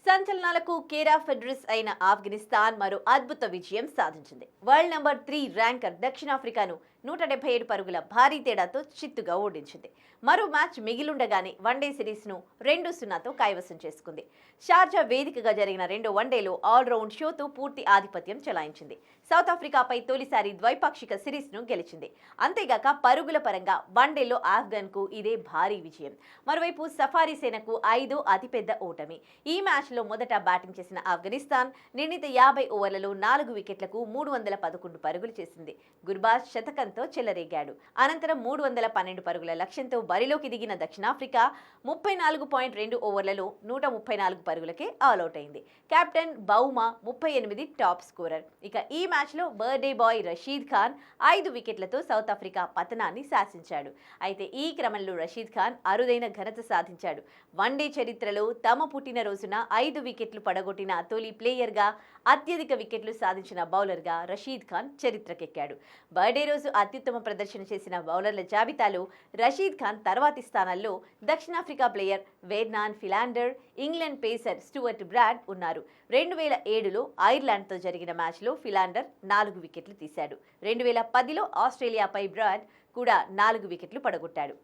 సంచలనాలకు care of address అయిన ఆఫ్ఘనిస్తాన్ మరో అద్భుత విజయం సాధించింది. వరల్డ్ నంబర్ 3 ర్యాంకర్ దక్షిణాఫ్రికాను 177 పరుగుల భారీ తేడాతో చిత్తుగా ఓడించింది. మరో మ్యాచ్ మిగిలుండగానే వన్డే సిరీస్ను 2-0తో కైవసం చేసుకుంది. షార్జా వేదికగా జరిగిన రెండో వన్డేలో ఆల్రౌండ్ షోతో పూర్తి ఆధిపత్యం చెలాయించింది. సౌత్ ఆఫ్రికాపై తొలిసారి ద్వైపాక్షిక సిరీస్ను గెలిచింది. అంతేగాక పరుగుల పరంగా వన్డేలో ఆఫ్ఘన్కు ఇదే భారీ విజయం. మరోవైపు సఫారీ సేనకు 5వ అతిపెద్ద ఓటమి. ఈ మ్యాచ్లో మొదట బ్యాటింగ్ చేసిన ఆఫ్ఘనిస్తాన్ నిర్ణీత 50 ఓవర్లలో 4 వికెట్లకు 311 పరుగులు చేసింది. గుర్బాజ్ శతకంతో చెలరేగాడు. అనంతరం 312 పరుగుల లక్ష్యంతో బరిలోకి దిగిన దక్షిణాఫ్రికా 34.2 ఓవర్లలో 134 పరుగులకే ఆల్అౌట్ అయింది. Captain Bavuma 38 top scorer. ఇక ఈ మ్యాచ్లో బర్త్డే బాయ్ రషీద్ ఖాన్ 5 వికెట్లతో సౌత్ ఆఫ్రికా పతనాన్ని శాసించాడు. అయితే ఈ క్రమంలో రషీద్ ఖాన్ అరుదైన ఘనత సాధించాడు. వన్డే చరిత్రలో తమ పుట్టినరోజున 5 వికెట్లు పడగొట్టిన తొలి ప్లేయర్గా, అత్యధిక వికెట్లు సాధించిన బౌలర్గా రషీద్ ఖాన్ చరిత్రకెక్కాడు. బర్త్డే రోజు అత్యుత్తమ ప్రదర్శన చేసిన బౌలర్ల జాబితాలో రషీద్ ఖాన్ తర్వాతి స్థానాల్లో దక్షిణాఫ్రికా player Vernon Philander, England pacer Stuart Broad ఉన్నారు. 2007లో ఐర్లాండ్తో జరిగిన మ్యాచ్లో ఫిలాండర్ 4 వికెట్లు తీశాడు. 2010లో ఆస్ట్రేలియాపై బ్రాడ్ కూడా 4 వికెట్లు పడగొట్టాడు.